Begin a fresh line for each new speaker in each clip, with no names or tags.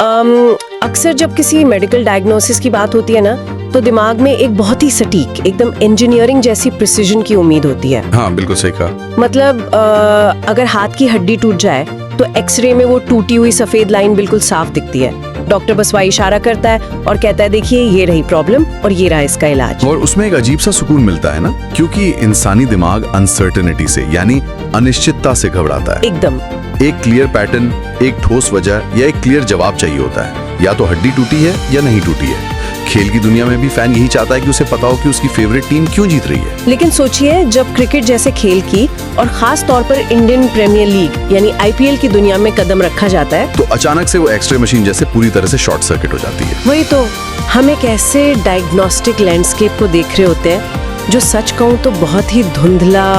अक्सर जब किसी मेडिकल डायग्नोसिस की बात होती है ना, तो दिमाग में एक बहुत ही सटीक, एकदम इंजीनियरिंग जैसी प्रिसिजन की उम्मीद होती है।
हाँ, बिल्कुल सही कहा।
मतलब अगर हाथ की हड्डी टूट जाए तो एक्सरे में वो टूटी हुई सफेद लाइन बिल्कुल साफ दिखती है। डॉक्टर बस वही इशारा करता है और कहता है देखिए ये रही प्रॉब्लम और ये रहा इसका इलाज।
और उसमें एक अजीब सा सुकून मिलता है ना, क्योंकि इंसानी दिमाग अनसर्टेनिटी से यानी अनिश्चितता से घबराता है।
एकदम।
एक क्लियर पैटर्न, एक ठोस वजह या एक क्लियर जवाब चाहिए होता है। या तो हड्डी टूटी है या नहीं टूटी है। खेल की दुनिया में भी फैन यही चाहता है कि उसे पता हो कि उसकी फेवरेट टीम क्यों जीत रही है।
लेकिन सोचिए, जब क्रिकेट जैसे खेल की और खास तौर पर इंडियन प्रीमियर लीग यानी आईपीएल की दुनिया में कदम रखा जाता है,
तो अचानक से वो एक्सरे मशीन जैसे पूरी तरह से शॉर्ट सर्किट हो जाती है।
वही तो, हम एक ऐसे डायग्नोस्टिक लैंडस्केप को देख रहे होते हैं जो सच कहूँ तो बहुत ही धुंधला,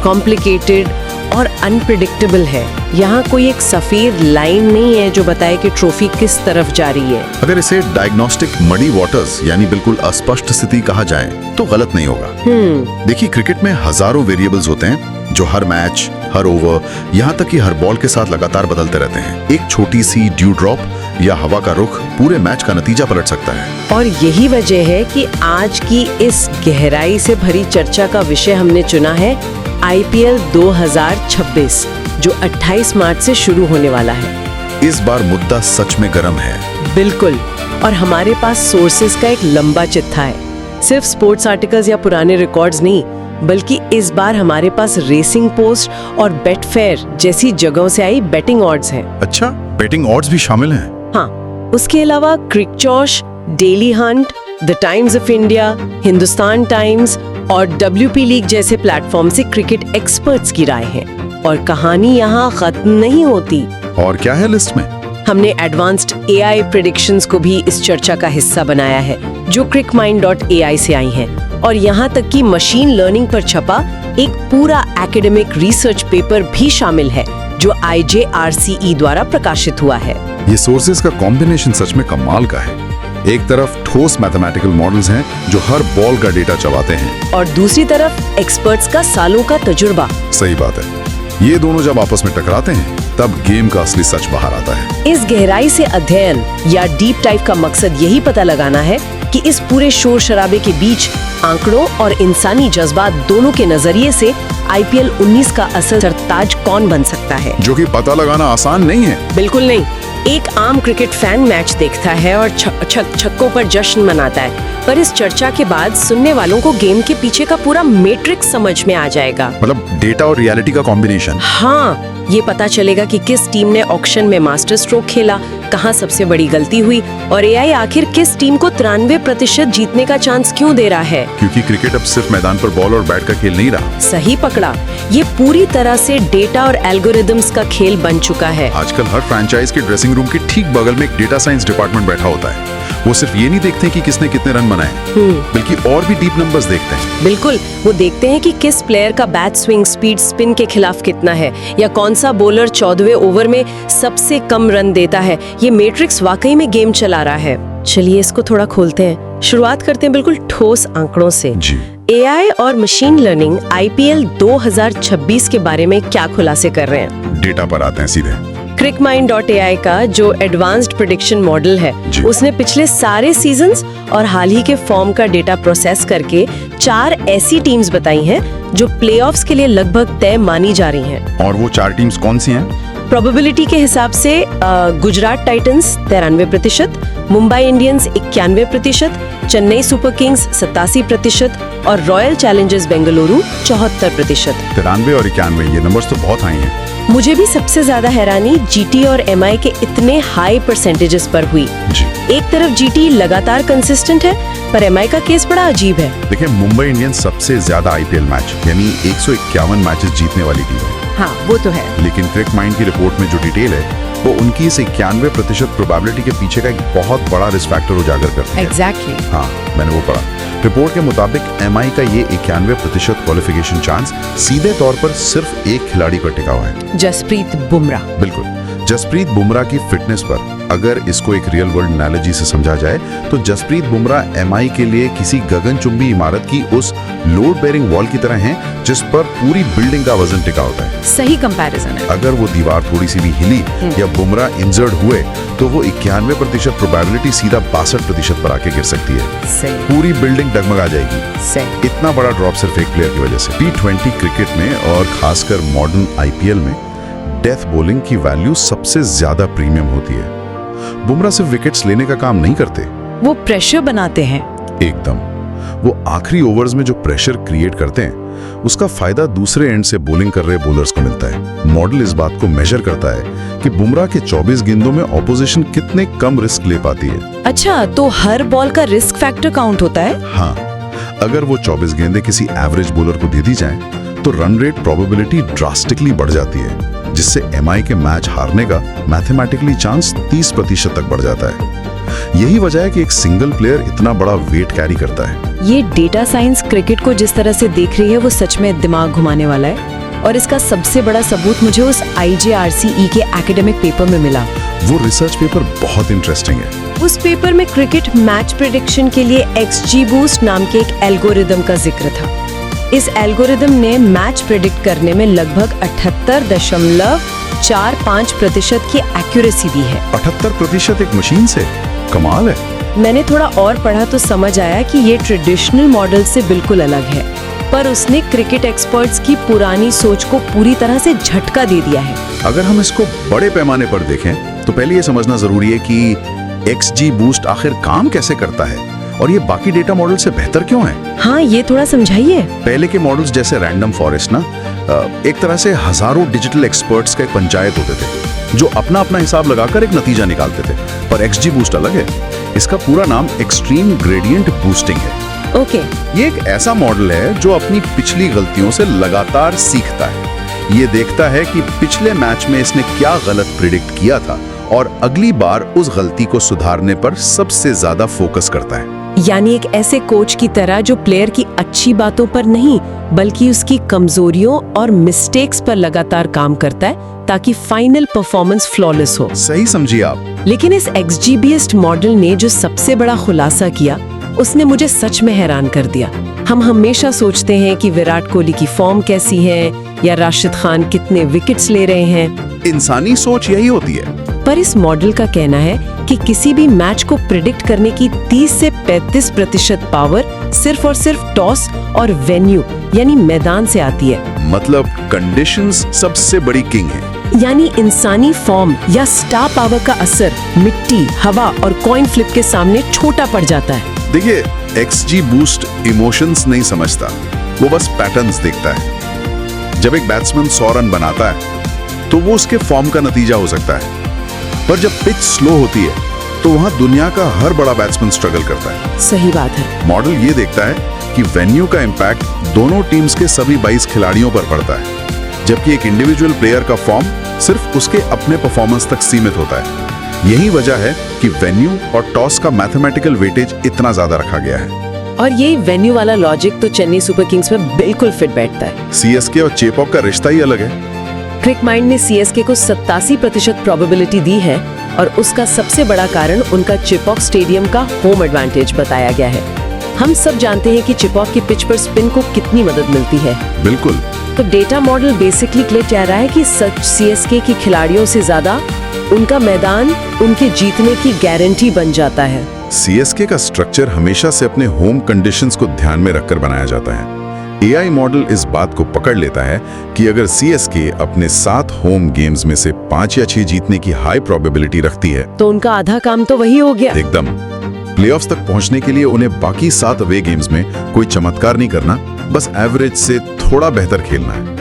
कॉम्प्लिकेटेड और अनप्रिडिक्टेबल है। यहाँ कोई एक सफेद लाइन नहीं है जो बताए कि ट्रॉफी किस तरफ जा रही है।
अगर इसे डायग्नोस्टिक मडी वाटर्स यानी बिल्कुल अस्पष्ट स्थिति कहा जाए तो गलत नहीं होगा। देखिए, क्रिकेट में हजारों वेरिएबल्स होते हैं जो हर मैच, हर ओवर, यहाँ तक कि हर बॉल के साथ लगातार बदलते रहते हैं। एक छोटी सी ड्यू ड्रॉप या हवा का रुख पूरे मैच का नतीजा पलट सकता है।
और यही वजह है कि आज की इस गहराई से भरी चर्चा का विषय हमने चुना है आईपीएल 2026, जो 28 मार्च से शुरू होने वाला है।
इस बार मुद्दा सच में गर्म है।
बिल्कुल, और हमारे पास सोर्सेज का एक लंबा चिट्ठा है। सिर्फ स्पोर्ट्स आर्टिकल्स या पुराने रिकॉर्ड्स नहीं, बल्कि इस बार हमारे पास रेसिंग पोस्ट और बेटफेयर जैसी जगहों से आई बेटिंग ऑड्स हैं।
अच्छा, बेटिंग ऑड्स भी शामिल हैं?
हाँ, उसके अलावा क्रिकचॉश, daily hunt, the Times of India, Hindustan Times और WP लीग जैसे प्लेटफॉर्म से क्रिकेट एक्सपर्ट्स की राय है। और कहानी यहाँ खत्म नहीं होती।
और क्या है लिस्ट में?
हमने एडवांस्ड AI प्रेडिक्शंस को भी इस चर्चा का हिस्सा बनाया है, जो crickmind.ai से आई हैं। और यहाँ तक कि मशीन लर्निंग पर छपा एक पूरा एकेडमिक रिसर्च पेपर भी शामिल है, जो IJRCE द्वारा प्रकाशित हुआ है।
ये सोर्सेज का कॉम्बिनेशन सच में कमाल का है। एक तरफ ठोस मैथमेटिकल मॉडल्स हैं जो हर बॉल का डेटा चबाते हैं,
और दूसरी तरफ एक्सपर्ट्स का सालों का तजुर्बा।
सही बात है। ये दोनों जब आपस में टकराते हैं तब गेम का असली सच बाहर आता है।
इस गहराई से अध्ययन या डीप डाइव का मकसद यही पता लगाना है कि इस पूरे शोर शराबे के बीच आंकड़ों और इंसानी जज्बात दोनों के नजरिए से आईपीएल 19 का असल सरताज कौन बन सकता है,
जो कि पता लगाना आसान नहीं है।
बिल्कुल नहीं। एक आम क्रिकेट फैन मैच देखता है और छक्कों पर जश्न मनाता है, पर इस चर्चा के बाद सुनने वालों को गेम के पीछे का पूरा मैट्रिक्स समझ में आ जाएगा।
मतलब डेटा और रियलिटी का कॉम्बिनेशन।
हाँ, ये पता चलेगा कि किस टीम ने ऑक्शन में मास्टर स्ट्रोक खेला, कहाँ सबसे बड़ी गलती हुई और AI आखिर किस टीम को 93% जीतने का चांस क्यों दे रहा है।
क्योंकि क्रिकेट अब सिर्फ मैदान पर बॉल और बैट का खेल नहीं रहा।
सही पकड़ा, ये पूरी तरह से डेटा और एल्गोरिदम्स का खेल बन चुका है।
आजकल हर फ्रेंचाइज के ड्रेसिंग रूम के ठीक बगल में एक डेटा साइंस डिपार्टमेंट बैठा होता है। वो सिर्फ ये नहीं देखते कि किसने कितने रन बनाए, बल्कि और भी डीप नंबर्स देखते हैं।
बिल्कुल, वो देखते हैं कि किस प्लेयर का बैट स्विंग स्पीड स्पिन के खिलाफ कितना है, या कौन सा बॉलर 14वें ओवर में सबसे कम रन देता है। ये मैट्रिक्स वाकई में गेम चला रहा है। चलिए इसको थोड़ा खोलते हैं। शुरुआत करते हैं बिल्कुल ठोस आंकड़ों से।
जी।
AI और मशीन लर्निंग आईपीएल 2026 के बारे में क्या खुलासे कर रहे हैं?
डेटा पर आते हैं सीधे।
crickmind.ai का जो एडवांस्ड प्रेडिक्शन मॉडल है, उसने पिछले सारे सीजन्स और हाल ही के फॉर्म का डेटा प्रोसेस करके 4 ऐसी टीम्स बताई हैं जो प्लेऑफ्स के लिए लगभग तय मानी जा रही हैं।
और वो 4 टीम्स कौन सी हैं?
प्रोबेबिलिटी के हिसाब से Gujarat Titans 93%, Mumbai Indians 91%, Chennai super Kings 87% और रॉयल चैलेंजर्स बेंगलुरु 74%।
93 और 91, ये नंबर्स तो बहुत हाई हैं।
मुझे भी सबसे ज्यादा हैरानी GT और MI के इतने हाई परसेंटेजेस पर हुई।
जी। एक
तरफ GT लगातार कंसिस्टेंट है, पर MI का केस बड़ा अजीब है।
देखिए, मुंबई इंडियंस सबसे ज्यादा आईपीएल मैच यानी 151 मैचेस जीतने वाली टीम है।
हाँ, वो तो है।
लेकिन क्रिक माइंड की रिपोर्ट में जो डिटेल है, वो उनकी इस 91% प्रोबेबिलिटी के पीछे का एक बहुत बड़ा रिस्क फैक्टर उजागर करती है।
एग्जैक्टली।
हाँ, मैंने वो पढ़ा। रिपोर्ट के मुताबिक MI का ये 91% क्वालिफिकेशन चांस सीधे तौर पर सिर्फ एक खिलाड़ी पर टिका हुआ है,
जसप्रीत बुमराह।
बिल्कुल। जसप्रीत बुमराह की फिटनेस पर अगर इसको एक रियल वर्ल्ड एनालॉजी से समझा जाए तो जसप्रीत बुमराह एमआई के लिए किसी गगनचुंबी इमारत की उस लोड बेयरिंग वॉल की तरह हैं जिस पर पूरी बिल्डिंग का वजन टिका होता है।
सही कंपैरिजन है।
अगर वो दीवार थोड़ी सी भी हिली या बुमराह इंजर्ड हुए तो वो 91% प्रोबेबिलिटी सीधा 62% पर आके गिर सकती है।
सही।
पूरी बिल्डिंग डगमगा जाएगी।
सही।
इतना बड़ा ड्रॉप सिर्फ एक प्लेयर की वजह से। T20 क्रिकेट में और खासकर मॉडर्न आईपीएल में डेथ बॉलिंग की वैल्यू सबसे ज्यादा प्रीमियम होती है। बुमराह सिर्फ विकेट्स लेने का काम नहीं करते,
वो प्रेशर बनाते हैं।
एकदम। वो आखिरी ओवर्स में जो प्रेशर क्रिएट करते हैं उसका फायदा दूसरे एंड से बॉलिंग कर रहे बॉलर्स को मिलता है। मॉडल इस बात को मेजर करता है कि बुमराह के 24 गेंदों में ऑपोजिशन कितने कम रिस्क ले पाती है।
अच्छा, तो हर बॉल का रिस्क फैक्टर काउंट होता है?
हाँ, अगर वो 24 गेंदें किसी एवरेज बॉलर को दे दी जाएं, तो रन रेट प्रोबेबिलिटी ड्रास्टिकली बढ़ जाती है, जिससे एमआई के मैच हारने का मैथमेटिकली चांस 30% तक बढ़ जाता है। यही वजह है कि एक सिंगल प्लेयर इतना बड़ा वेट कैरी करता है।
ये डेटा साइंस क्रिकेट को जिस तरह से देख रही है वो सच में दिमाग घुमाने वाला है, और इसका सबसे बड़ा सबूत मुझे उस IJRCE के एकेडमिक पेपर में मिला।
वो रिसर्च पेपर बहुत इंटरेस्टिंग है।
उस पेपर में क्रिकेट मैच प्रेडिक्शन के लिए XGBoost नाम के एक एल्गोरिदम का जिक्र था। इस एल्गोरिदम ने मैच प्रेडिक्ट करने में लगभग 78.45% की एक्यूरेसी दी है।
78% एक मशीन से? कमाल है।
मैंने थोड़ा और पढ़ा तो समझ आया कि ये ट्रेडिशनल मॉडल से बिल्कुल अलग है, पर उसने क्रिकेट एक्सपर्ट्स की पुरानी सोच को पूरी तरह से झटका दे दिया है।
अगर हम इसको बड़े पैमाने पर देखें तो पहले ये समझना जरूरी है कि XGBoost आखिर काम कैसे करता है और ये बाकी डेटा मॉडल से बेहतर क्यों है।
हाँ, ये थोड़ा समझाइए।
पहले के मॉडल्स जैसे रैंडम फॉरेस्ट ना एक तरह से हजारों डिजिटल एक्सपर्ट्स का एक पंचायत होते थे जो अपना अपना हिसाब लगाकर एक नतीजा निकालते थे, पर XGBoost अलग है। इसका पूरा नाम एक्सट्रीम ग्रेडियंट बूस्टिंग है।
ओके।
ये एक ऐसा मॉडल है जो अपनी पिछली गलतियों से लगातार सीखता है। ये देखता है कि पिछले मैच में इसने क्या गलत प्रिडिक्ट किया था और अगली बार उस गलती को सुधारने पर सबसे ज्यादा फोकस करता है।
यानी एक ऐसे कोच की तरह जो प्लेयर की अच्छी बातों पर नहीं बल्कि उसकी कमजोरियों और मिस्टेक्स पर लगातार काम करता है ताकि फाइनल परफॉर्मेंस फ्लॉलेस हो।
सही समझिए आप।
लेकिन इस XGBoost मॉडल ने जो सबसे बड़ा खुलासा किया उसने मुझे सच में हैरान कर दिया। हम हमेशा सोचते हैं कि विराट कोहली की फॉर्म कैसी है या राशिद खान कितने विकेट्स ले रहे हैं।
इंसानी सोच यही होती है।
पर इस मॉडल का कहना है कि किसी भी मैच को प्रिडिक्ट करने की 30 से 35% पावर सिर्फ और सिर्फ टॉस और वेन्यू यानी मैदान से आती है।
मतलब कंडीशंस सबसे बड़ी किंग है।
यानी इंसानी फॉर्म या स्टार पावर का असर मिट्टी, हवा और कॉइन फ्लिप के सामने छोटा पड़ जाता है।
देखिए, XGBoost इमोशंस नहीं समझता, वो बस पैटर्न्स देखता है। जब एक बैट्समैन 100 रन बनाता है तो वो उसके फॉर्म का नतीजा हो सकता है, पर जब पिच स्लो होती है तो वहां दुनिया का हर बड़ा बैट्समैन स्ट्रगल करता है।
सही बात है।
मॉडल ये देखता है कि वेन्यू का इम्पैक्ट दोनों टीम्स के सभी 22 खिलाड़ियों पर पड़ता है, जबकि एक इंडिविजुअल प्लेयर का फॉर्म सिर्फ उसके अपने परफॉर्मेंस तक सीमित होता है। यही वजह है कि वेन्यू और टॉस का मैथमेटिकल वेटेज इतना ज्यादा रखा गया है।
और ये वेन्यू वाला लॉजिक तो चेन्नई सुपर किंग्स में बिल्कुल फिट बैठता है।
CSK और चेपॉक का रिश्ता ही अलग है।
क्रिकमाइंड ने CSK को 87% प्रोबेबिलिटी दी है और उसका सबसे बड़ा कारण उनका चेपॉक स्टेडियम का होम एडवांटेज बताया गया है। हम सब जानते हैं कि चेपॉक की पिच पर स्पिन को कितनी मदद मिलती है।
बिल्कुल।
तो डेटा मॉडल बेसिकली क्लेम कह रहा है कि CSK की खिलाड़ियों से ज्यादा उनका मैदान उनके जीतने की गारंटी बन जाता है।
CSK का स्ट्रक्चर हमेशा से अपने होम कंडीशंस को ध्यान में रखकर बनाया जाता है। AI मॉडल इस बात को पकड़ लेता है कि अगर CSK अपने 7 होम गेम्स में से 5 या 6 जीतने की हाई प्रोबेबिलिटी रखती है
तो उनका आधा काम तो वही हो गया।
एकदम। प्लेऑफ्स तक पहुंचने के लिए उन्हें बाकी 7 अवे गेम्स में कोई चमत्कार नहीं करना, बस एवरेज से थोड़ा बेहतर खेलना है।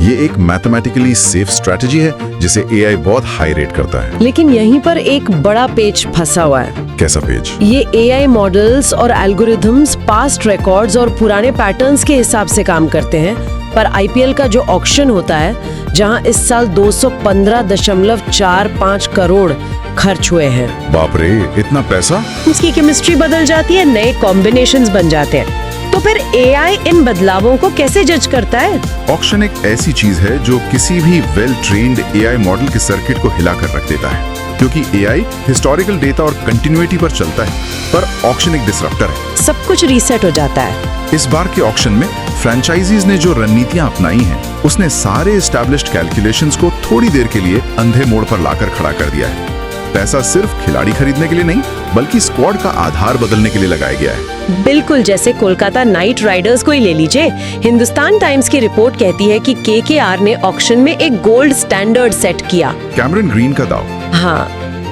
ये एक मैथमेटिकली सेफ स्ट्रेटजी है जिसे AI बहुत हाई रेट करता है।
लेकिन यहीं पर एक बड़ा पेच फंसा हुआ है।
कैसा पेज?
ये AI मॉडल्स और एल्गोरिथम्स पास्ट रिकॉर्ड्स और पुराने पैटर्न्स के हिसाब से काम करते हैं, पर IPL का जो ऑक्शन होता है जहां इस साल 215.45 करोड़ खर्च हुए हैं।
बाप रे, इतना पैसा?
उसकी केमिस्ट्री बदल जाती है, नए कॉम्बिनेशंस बन जाते हैं। तो फिर एआई इन बदलावों को कैसे जज करता है?
ऑक्शन एक ऐसी चीज है जो किसी भी वेल ट्रेन्ड एआई मॉडल के सर्किट को हिलाकर रख देता है, क्योंकि एआई हिस्टोरिकल डेटा और कंटिन्यूटी पर चलता है, पर ऑक्शन एक डिसरप्टर है।
सब कुछ रीसेट हो जाता है।
इस बार के ऑक्शन में फ्रेंचाइजीज ने जो रणनीतियां अपनाई हैं, उसने सारे एस्टैब्लिश्ड कैलकुलेशंस को थोड़ी देर के लिए अंधे मोड़ पर लाकर खड़ा कर दिया है। पैसा सिर्फ खिलाड़ी खरीदने के लिए नहीं, बल्कि स्क्वाड का आधार बदलने के लिए लगाया गया है।
बिल्कुल, जैसे कोलकाता नाइट राइडर्स को ही ले लीजिए। हिंदुस्तान टाइम्स की रिपोर्ट कहती है कि केकेआर ने ऑक्शन में एक गोल्ड स्टैंडर्ड सेट किया।
कैमरन ग्रीन का दाव।
हाँ,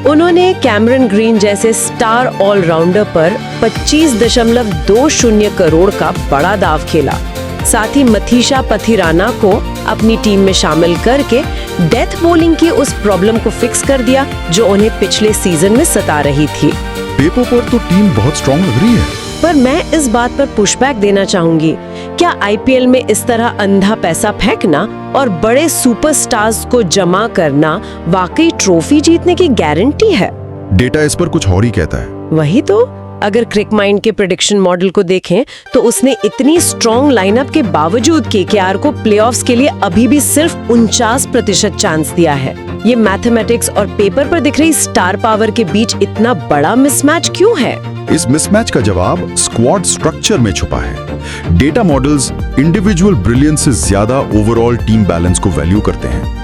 उन्होंने कैमरन ग्रीन जैसे स्टार ऑलराउंडर पर 25.20 करोड़ का बड़ा दाव खेला। साथ ही मथीशा पथिराना को अपनी टीम में शामिल करके डेथ बॉलिंग की उस प्रॉब्लम को फिक्स कर दिया जो उन्हें पिछले सीजन में सता रही थी।
पेपर पर तो टीम बहुत स्ट्रॉन्ग लग रही है,
पर मैं इस बात पर पुशबैक देना चाहूंगी। क्या आईपीएल में इस तरह अंधा पैसा फेंकना और बड़े सुपरस्टार्स को जमा करना वाकई ट्रॉफी जीतने की गारंटी है?
डेटा इस पर कुछ और ही कहता है।
वही तो, अगर क्रिकमाइंड के प्रेडिक्शन मॉडल को देखें तो उसने इतनी स्ट्रॉन्ग लाइनअप के बावजूद केकेआर को प्लेऑफ्स के लिए अभी भी सिर्फ 49% चांस दिया है। ये मैथमेटिक्स और पेपर पर दिख रही स्टार पावर के बीच इतना बड़ा मिसमैच क्यों है?
इस मिसमैच का जवाब स्क्वाड स्ट्रक्चर में छुपा है। डेटा मॉडल्स इंडिविजुअल ब्रिलियंस से ज्यादा ओवरऑल टीम बैलेंस को वैल्यू करते हैं।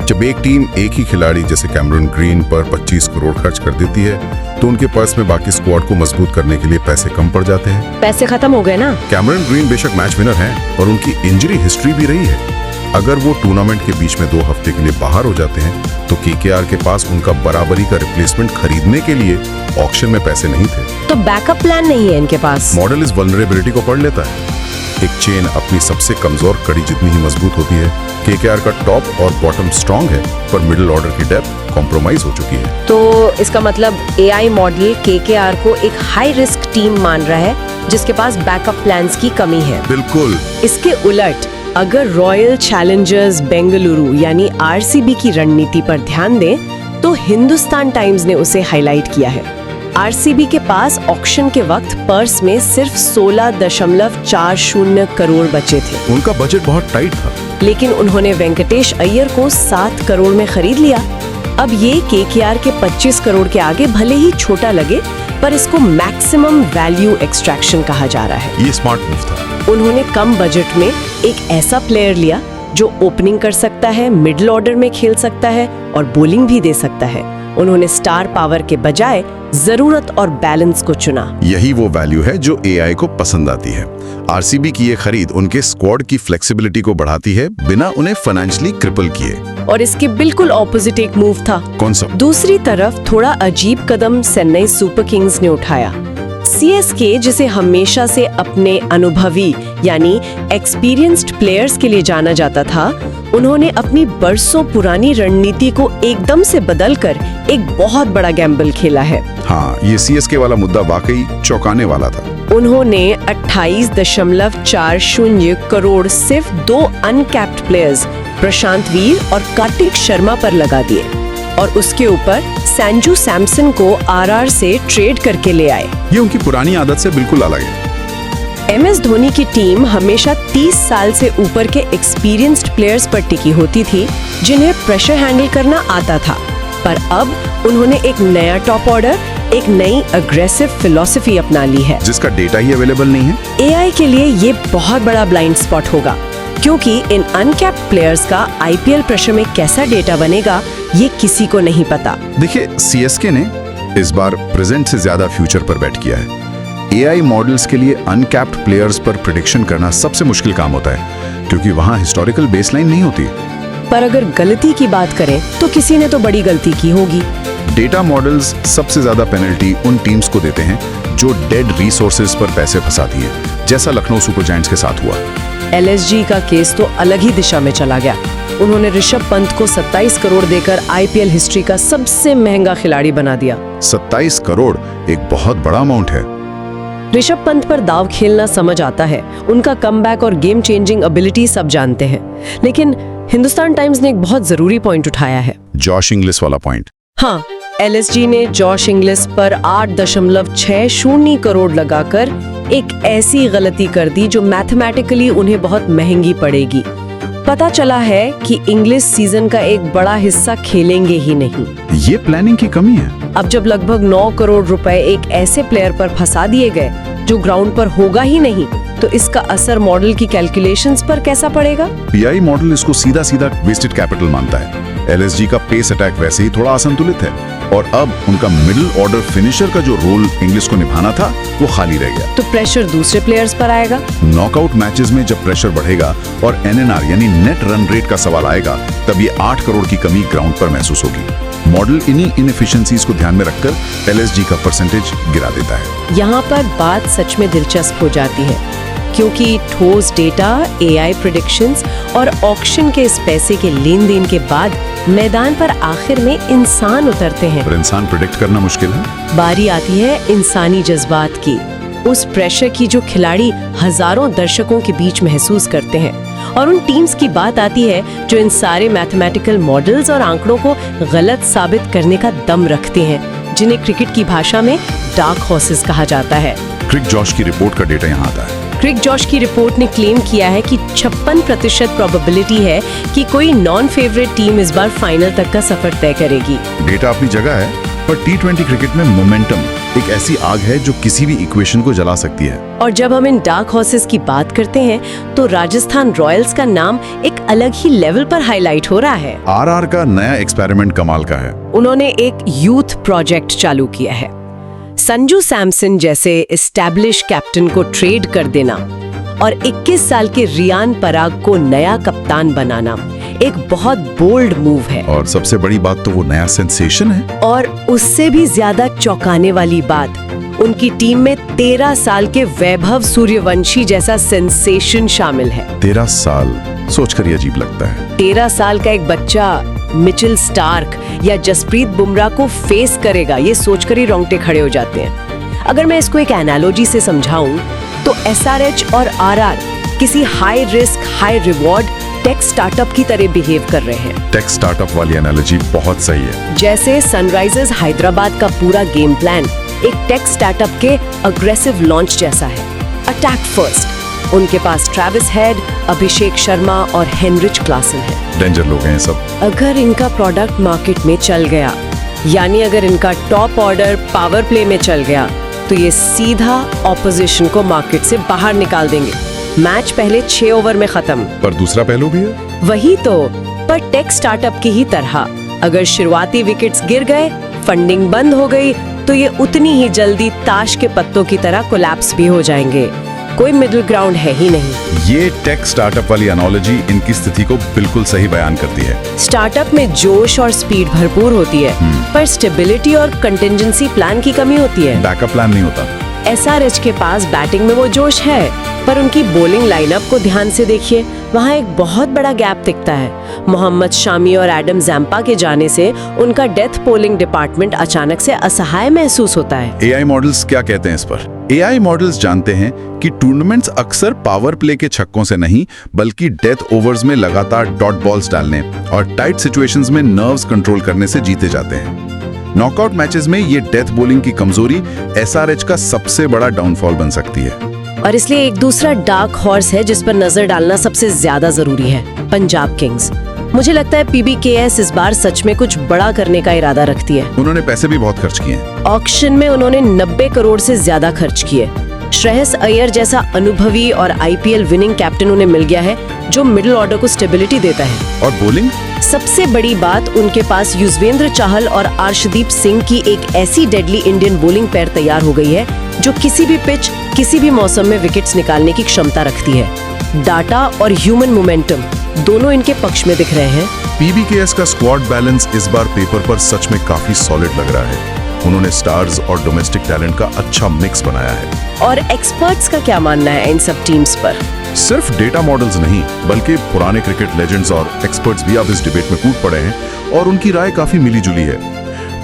जब एक टीम एक ही खिलाड़ी जैसे कैमरन ग्रीन पर 25 करोड़ खर्च कर देती है, तो उनके पर्स में बाकी स्क्वाड को मजबूत करने के लिए पैसे कम पड़ जाते हैं।
पैसे खत्म हो गए ना।
कैमरन ग्रीन बेशक मैच विनर हैं, और उनकी इंजरी हिस्ट्री भी रही है। अगर वो टूर्नामेंट के बीच में 2 हफ्ते के लिए बाहर हो जाते हैं, तो केकेआर के पास उनका बराबरी का रिप्लेसमेंट खरीदने के लिए ऑक्शन में पैसे नहीं थे।
तो बैकअप प्लान नहीं है इनके पास।
मॉडल इस वल्नरेबिलिटी को पढ़ लेता है। एक चेन अपनी सबसे कमजोर कड़ी जितनी ही मजबूत होती है। केकेआर का टॉप और बॉटम स्ट्रॉन्ग है, पर मिडिल ऑर्डर की डेप्थ कॉम्प्रोमाइज हो चुकी है।
तो इसका मतलब एआई मॉडल केकेआर को एक हाई रिस्क टीम मान रहा है, जिसके पास बैकअप प्लान्स की कमी है।
बिल्कुल।
इसके उलट अगर रॉयल चैलेंजर्स बेंगलुरु यानी आरसीबी की रणनीति पर ध्यान दें, तो हिंदुस्तान टाइम्स ने उसे हाईलाइट किया है। आरसीबी के पास ऑक्शन के वक्त पर्स में सिर्फ 16.40 करोड़ बचे थे।
उनका बजट बहुत टाइट था,
लेकिन उन्होंने वेंकटेश अय्यर को 7 करोड़ में खरीद लिया। अब ये केकेआर के 25 करोड़ के आगे भले ही छोटा लगे, पर इसको मैक्सिमम वैल्यू एक्सट्रैक्शन कहा जा रहा है।
ये स्मार्ट मूव था।
उन्होंने कम बजट में एक ऐसा प्लेयर लिया जो ओपनिंग कर सकता है, मिडिल ऑर्डर में खेल सकता है और बॉलिंग भी दे सकता है। उन्होंने स्टार पावर के बजाय जरूरत और बैलेंस को चुना।
यही वो वैल्यू है जो एआई को पसंद आती है। आरसीबी की ये खरीद उनके स्क्वाड की फ्लेक्सिबिलिटी को बढ़ाती है, बिना उन्हें फाइनेंशियली क्रिपल किए।
और इसके बिल्कुल ऑपोजिट एक मूव था।
कौन सा?
दूसरी तरफ थोड़ा अजीब कदम चेन्नई सुपर किंग्स ने उठाया। सीएसके, जिसे हमेशा से अपने अनुभवी यानी एक्सपीरियंस्ड प्लेयर्स के लिए जाना जाता था, उन्होंने अपनी बरसों पुरानी रणनीति को एकदम से बदलकर एक बहुत बड़ा गैम्बल खेला है।
हाँ, ये सीएसके वाला मुद्दा वाकई चौंकाने वाला था।
उन्होंने 28.40 करोड़ सिर्फ 2 अनकैप्ड प्लेयर्स प्रशांत वीर और कार्तिक शर्मा पर लगा दिए, और उसके ऊपर संजू सैमसन को आरआर से ट्रेड करके ले आए।
ये उनकी पुरानी आदत से बिल्कुल अलग है।
एमएस धोनी की टीम हमेशा 30 साल से ऊपर के एक्सपीरियंस्ड प्लेयर्स पर टिकी होती थी, जिन्हें प्रेशर हैंडल करना आता था। पर अब उन्होंने एक नया टॉप ऑर्डर, एक नई अग्रेसिव फिलॉसफी अपना ली है,
जिसका डेटा ही अवेलेबल नहीं है।
एआई के लिए ये बहुत बड़ा ब्लाइंड स्पॉट होगा, क्योंकि इन अनकैप्ड प्लेयर्स का आईपीएल प्रेशर में कैसा डेटा बनेगा, ये किसी को नहीं पता।
देखिए, सीएसके ने इस बार प्रेजेंट से ज्यादा फ्यूचर पर बेट किया है। एआई मॉडल्स के लिए अनकैप्ड प्लेयर्स पर प्रेडिक्शन करना सबसे मुश्किल काम होता है, क्योंकि वहां हिस्टोरिकल बेसलाइन नहीं होती।
पर अगर गलती की बात करें तो किसी ने तो बड़ी गलती की होगी।
डेटा मॉडल्स सबसे ज्यादा पेनल्टी उन टीम्स को देते हैं जो डेड रिसोर्सेज पर पैसे फंसाती है, जैसा लखनऊ सुपर जायंट्स के साथ हुआ।
एलएसजी का केस तो अलग ही दिशा में चला गया। उन्होंने ऋषभ पंत को 27 करोड़ देकर आईपीएल हिस्ट्री का सबसे महंगा खिलाड़ी बना दिया।
27 करोड़ एक बहुत बड़ा अमाउंट है।
ऋषभ पंत पर दाव खेलना समझ आता है, उनका कमबैक और गेम चेंजिंग एबिलिटी सब जानते हैं, लेकिन हिंदुस्तान टाइम्स ने एक बहुत जरूरी पॉइंट उठाया है।
जॉश इंग्लिस वाला पॉइंट।
हाँ, एलएसजी ने जॉश इंग्लिस पर 8.60 करोड़ लगाकर एक ऐसी गलती कर दी जो मैथमेटिकली उन्हें बहुत महंगी पड़ेगी। पता चला है कि इंग्लिश सीजन का एक बड़ा हिस्सा खेलेंगे ही नहीं।
ये प्लानिंग की कमी है।
अब जब लगभग 9 करोड़ रुपए एक ऐसे प्लेयर पर फंसा दिए गए जो ग्राउंड पर होगा ही नहीं, तो इसका असर मॉडल की कैलकुलेशंस पर कैसा पड़ेगा?
पीआई मॉडल इसको सीधा सीधा वेस्टेड कैपिटल मानता है। एलएसजी का पेस अटैक वैसे ही थोड़ा असंतुलित है और अब उनका मिडिल ऑर्डर फिनिशर का जो रोल इंग्लिश को निभाना था वो खाली रह गया।
तो प्रेशर दूसरे प्लेयर्स पर आएगा।
नॉकआउट मैचेस में जब प्रेशर बढ़ेगा और एनएनआर यानी नेट रन रेट का सवाल आएगा, तब ये 8 करोड़ की कमी ग्राउंड पर महसूस होगी। मॉडल इन्हीं इनएफिशिएंसीज को ध्यान में रखकर एलएसजी का परसेंटेज गिरा देता है।
यहाँ पर बात सच में दिलचस्प हो जाती है, क्योंकि ठोस डेटा, एआई प्रेडिक्शंस और ऑक्शन के इस पैसे के लेन देन के बाद मैदान पर आखिर में इंसान उतरते हैं।
पर इंसान प्रेडिक्ट करना मुश्किल है।
बारी आती है इंसानी जज्बात की, उस प्रेशर की जो खिलाड़ी हजारों दर्शकों के बीच महसूस करते हैं, और उन टीम्स की बात आती है जो इन सारे मैथमेटिकल मॉडल्स और आंकड़ों को गलत साबित करने का दम रखते हैं, जिन्हें क्रिकेट की भाषा में डार्क हॉर्सेस कहा जाता है।
क्रिक जॉश की रिपोर्ट का डेटा यहाँ आता है।
क्रिक जॉश की रिपोर्ट ने क्लेम किया है कि 56% प्रोबेबिलिटी है कि कोई नॉन फेवरेट टीम इस बार फाइनल तक का सफर तय करेगी।
डेटा अपनी जगह है, पर टी20 क्रिकेट में मोमेंटम एक ऐसी आग है जो किसी भी इक्वेशन को जला सकती है।
और जब हम इन डार्क हॉर्सेस की बात करते हैं, तो राजस्थान रॉयल्स का नाम एक अलग ही लेवल पर हाईलाइट हो रहा है।
आरआर का नया एक्सपेरिमेंट कमाल का है।
उन्होंने एक यूथ प्रोजेक्ट चालू किया है। संजू सैमसन जैसे एस्टैब्लिश कैप्टन को ट्रेड कर देना और 21 साल के रियान पराग को नया कप्तान बनाना एक बहुत बोल्ड मूव है।
और सबसे बड़ी बात तो वो नया सेंसेशन है।
और उससे भी ज्यादा चौंकाने वाली बात, उनकी टीम में 13 साल के वैभव सूर्यवंशी जैसा सेंसेशन शामिल है।
13 साल सोचकर ही अजीब लगता है।
13 साल का एक बच्चा मिचेल स्टार्क या जसप्रीत बुमराह को फेस करेगा, ये सोचकर ही रोंगटे खड़े हो जाते हैं। अगर मैं इसको एक एनालॉजी से समझाऊं, तो एसआरएच और आरआर किसी high risk high reward tech startup की तरह बिहेव कर रहे हैं।
टेक स्टार्टअप वाली एनालॉजी बहुत सही है।
जैसे सनराइजर्स हैदराबाद का पूरा गेम प्लान एक टेक स्टार्टअप के अग्रेसिव लॉन्च जैसा है। Attack first. उनके पास ट्रेविस हेड, अभिषेक शर्मा और हेनरिच क्लासन है।
डेंजर लोग हैं सब।
अगर इनका प्रोडक्ट मार्केट में चल गया, यानी अगर इनका टॉप ऑर्डर पावर प्ले में चल गया, तो ये सीधा ऑपोजिशन को मार्केट से बाहर निकाल देंगे। मैच पहले 6 ओवर में खत्म।
पर दूसरा पहलू भी है।
वही तो, पर टेक स्टार्टअप की ही तरह अगर शुरुआती विकेट्स गिर गए, फंडिंग बंद हो गई, तो ये उतनी ही जल्दी ताश के पत्तों की तरह कोलैप्स भी हो जाएंगे। कोई मिडिल ग्राउंड है ही नहीं।
ये टेक स्टार्टअप वाली एनालॉजी इनकी स्थिति को बिल्कुल सही बयान करती है।
स्टार्टअप में जोश और स्पीड भरपूर होती है, पर स्टेबिलिटी और कंटिंजेंसी प्लान की कमी होती है।
बैकअप प्लान नहीं होता।
एसआरएच के पास बैटिंग में वो जोश है, पर उनकी बॉलिंग लाइनअप को ध्यान से देखिए, वहाँ एक बहुत बड़ा गैप दिखता है। मोहम्मद शामी और एडम जैम्पा के जाने से उनका डेथ पोलिंग डिपार्टमेंट अचानक से असहाय महसूस होता है।
एआई मॉडल्स क्या कहते हैं इस पर? एआई मॉडल्स जानते हैं कि टूर्नामेंट्स अक्सर पावर प्ले के छक्कों से नहीं, बल्कि डेथ ओवर्स में लगातार डॉट बॉल्स डालने और टाइट सिचुएशंस में नर्व्स कंट्रोल करने से जीते जाते हैं। नॉकआउट मैचेस में ये डेथ बॉलिंग की कमजोरी एसआरएच का सबसे बड़ा डाउनफॉल बन सकती है।
और इसलिए एक दूसरा डार्क हॉर्स है जिस पर नजर डालना सबसे ज्यादा जरूरी है, पंजाब किंग्स। मुझे लगता है पीबीकेएस इस बार सच में कुछ बड़ा करने का इरादा रखती है।
उन्होंने पैसे भी बहुत खर्च किए हैं।
ऑक्शन में उन्होंने 90 करोड़ से ज्यादा खर्च किए। श्रेयस अय्यर जैसा अनुभवी और आईपीएल विनिंग कैप्टन उन्हें मिल गया है, जो मिडिल ऑर्डर को स्टेबिलिटी देता है।
और बॉलिंग?
सबसे बड़ी बात, उनके पास युजवेंद्र चाहल और अर्शदीप सिंह की एक ऐसी डेडली इंडियन बॉलिंग पेयर तैयार हो गई है जो किसी भी पिच, किसी भी मौसम में विकेट्स निकालने की क्षमता रखती है। डाटा और ह्यूमन मोमेंटम दोनों इनके पक्ष में दिख रहे हैं।
पीबीकेएस का स्क्वाड बैलेंस इस बार पेपर पर सच में काफी सॉलिड लग रहा है। उन्होंने स्टार्स और डोमेस्टिक टैलेंट का अच्छा मिक्स बनाया है।
और एक्सपर्ट्स का क्या मानना है इन सब टीम्स पर?
सिर्फ डेटा मॉडल्स नहीं, बल्कि पुराने क्रिकेट लेजेंड्स और एक्सपर्ट्स भी अब इस डिबेट में कूद पड़े हैं और उनकी राय काफी मिली जुली है।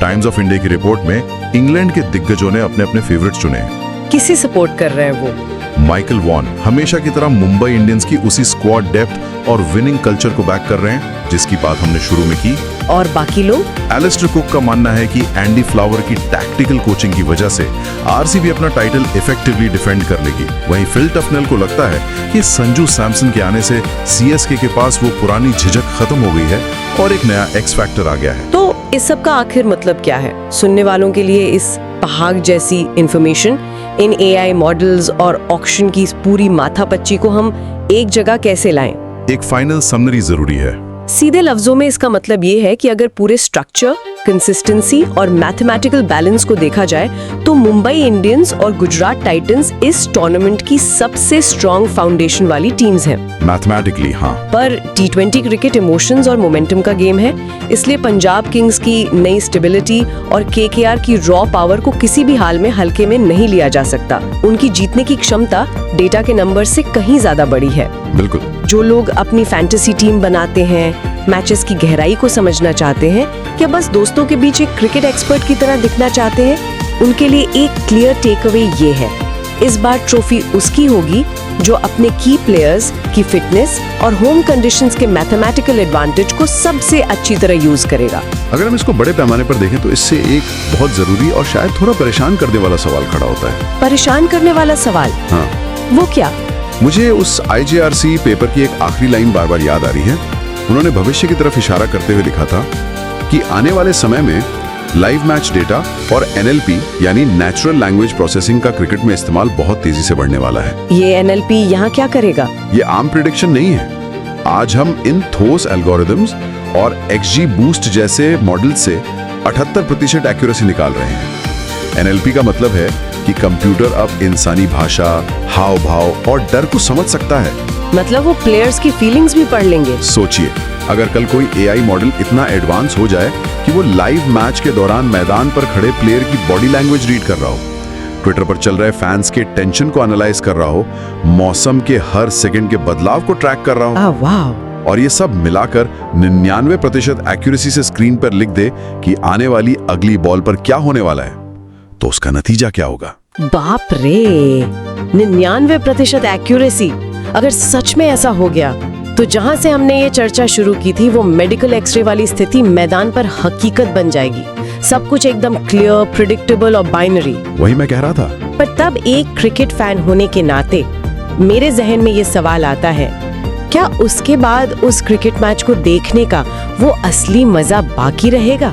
टाइम्स ऑफ इंडिया की रिपोर्ट में इंग्लैंड के दिग्गजों ने अपने अपने फेवरेट्स चुने हैं।
किसे सपोर्ट कर रहे हैं वो?
माइकल वॉन हमेशा की तरह मुंबई इंडियंस की उसी स्क्वाड डेप्थ और विनिंग कल्चर को बैक कर रहे हैं जिसकी बात हमने शुरू में की।
और बाकी लोग?
एलिस्टर कुक का मानना है कि एंडी फ्लावर की टैक्टिकल कोचिंग की वजह से आरसीबी अपना टाइटल इफेक्टिवली डिफेंड कर लेगी। वहीं फिल टफनेल को लगता है कि संजू सैमसन के आने से सीएसके के पास वो पुरानी झिझक खत्म हो गई है और एक नया एक्स फैक्टर आ गया है।
तो इस सब का आखिर मतलब क्या है? सुनने वालों के लिए इस पहाड़ जैसी इंफॉर्मेशन, इन एआई मॉडल्स और ऑक्शन की इस पूरी माथापच्ची को हम एक जगह कैसे लाएं?
एक फाइनल समरी जरूरी है।
सीधे लफ्जों में इसका मतलब ये है कि अगर पूरे स्ट्रक्चर, कंसिस्टेंसी और मैथमेटिकल बैलेंस को देखा जाए तो मुंबई इंडियंस और गुजरात टाइटंस इस टूर्नामेंट की सबसे स्ट्रॉन्ग फाउंडेशन वाली टीम्स हैं।
मैथमेटिकली हाँ,
पर टी20 क्रिकेट इमोशंस और मोमेंटम का गेम है, इसलिए पंजाब किंग्स की नई स्टेबिलिटी और केकेआर की रॉ पावर को किसी भी हाल में हल्के में नहीं लिया जा सकता। उनकी जीतने की क्षमता डेटा के नंबर से कहीं ज्यादा बड़ी है।
बिल्कुल।
जो लोग अपनी फैंटेसी टीम बनाते हैं, मैचेस की गहराई को समझना चाहते हैं, क्या बस दोस्तों के बीच एक क्रिकेट एक्सपर्ट की तरह दिखना चाहते हैं, उनके लिए एक क्लियर टेक अवे ये है, इस बार ट्रॉफी उसकी होगी जो अपने की प्लेयर्स की फिटनेस और होम कंडीशंस के मैथमेटिकल एडवांटेज को सबसे अच्छी तरह यूज करेगा।
अगर हम इसको बड़े पैमाने पर देखें तो इससे एक बहुत जरूरी और शायद थोड़ा परेशान करने वाला सवाल खड़ा होता है।
परेशान करने वाला सवाल?
हाँ।
वो क्या?
मुझे उस IJRC पेपर की एक आखिरी लाइन बार बार याद आ रही है। उन्होंने भविष्य की तरफ इशारा करते हुए लिखा था कि आने वाले समय में लाइव मैच डेटा और NLP यानी नेचुरल लैंग्वेज प्रोसेसिंग का क्रिकेट में इस्तेमाल बहुत तेजी से बढ़ने वाला है।
ये NLP यहाँ क्या करेगा? ये
आम प्रेडिक्शन नहीं है। आज हम इन ठोस एल्गोरिदम्स और XG बूस्ट जैसे मॉडल से 78% एक्यूरेसी निकाल रहे हैं। NLP का मतलब है कि कंप्यूटर अब इंसानी भाषा, हाव भाव और डर को समझ सकता है।
मतलब वो प्लेयर्स की फीलिंग्स भी पढ़ लेंगे।
सोचिए, अगर कल कोई AI मॉडल इतना एडवांस हो जाए कि वो लाइव मैच के दौरान मैदान पर खड़े प्लेयर की बॉडी लैंग्वेज रीड कर रहा हो, ट्विटर पर चल रहे फैंस के टेंशन को एनालाइज कर रहा हो, मौसम के हर सेकंड के बदलाव को ट्रैक कर रहा हो,
वाह,
और ये सब मिलाकर 99% एक्यूरेसी से स्क्रीन पर लिख दे कि आने वाली अगली बॉल पर क्या होने वाला है, तो उसका नतीजा क्या होगा?
बाप रे, 99% एक्यूरेसी! अगर सच में ऐसा हो गया तो जहां से हमने ये चर्चा शुरू की थी वो मेडिकल एक्सरे वाली स्थिति मैदान पर हकीकत बन जाएगी। सब कुछ एकदम क्लियर, प्रिडिक्टेबल और बाइनरी।
वही मैं कह रहा था।
पर तब एक क्रिकेट फैन होने के नाते मेरे जहन में ये सवाल आता है, क्या उसके बाद उस क्रिकेट मैच को देखने का वो असली मजा बाकी रहेगा?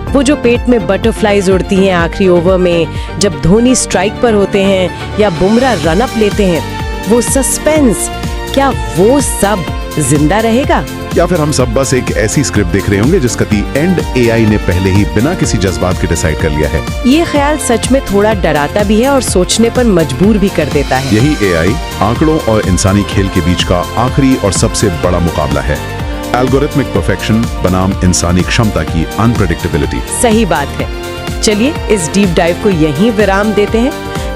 वो जो पेट में बटरफ्लाईज उड़ती हैं आखिरी ओवर में, जब धोनी स्ट्राइक पर होते हैं या बुमराह रन अप लेते हैं, वो सस्पेंस, क्या वो सब जिंदा रहेगा?
या फिर हम सब बस एक ऐसी स्क्रिप्ट देख रहे होंगे जिसका दी एंड AI ने पहले ही बिना किसी जज्बात के डिसाइड कर लिया है?
ये ख्याल सच में थोड़ा डराता भी है और सोचने पर मजबूर भी कर देता है।
यही AI आंकड़ों और इंसानी खेल के बीच का आखिरी और सबसे बड़ा मुकाबला है। एल्गोरिथमिक परफेक्शन बनाम इंसानी क्षमता की अनप्रेडिक्टेबिलिटी।
सही बात है। चलिए इस डीप डाइव को यहीं विराम देते हैं।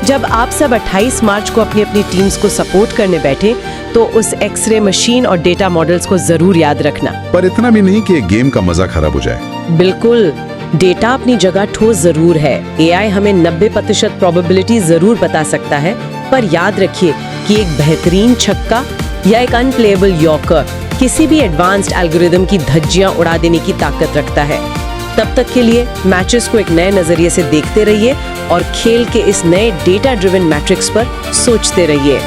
जब आप सब 28 मार्च को अपनी अपनी टीम्स को सपोर्ट करने बैठे तो उस एक्सरे मशीन और डेटा मॉडल्स को जरूर याद रखना।
पर इतना भी नहीं कि गेम का मजा खराब हो जाए।
बिल्कुल, डेटा अपनी जगह ठोस जरूर है। AI हमें 90% प्रोबेबिलिटी जरूर बता सकता है, पर याद रखिए कि एक बेहतरीन छक्का या एक अनप्लेएबल यॉर्कर किसी भी एडवांस्ड एल्गोरिदम की धज्जियां उड़ा देने की ताकत रखता है। तब तक के लिए मैचेस को एक नए नजरिए से देखते रहिए और खेल के इस नए डेटा ड्रिवन मैट्रिक्स पर सोचते रहिए।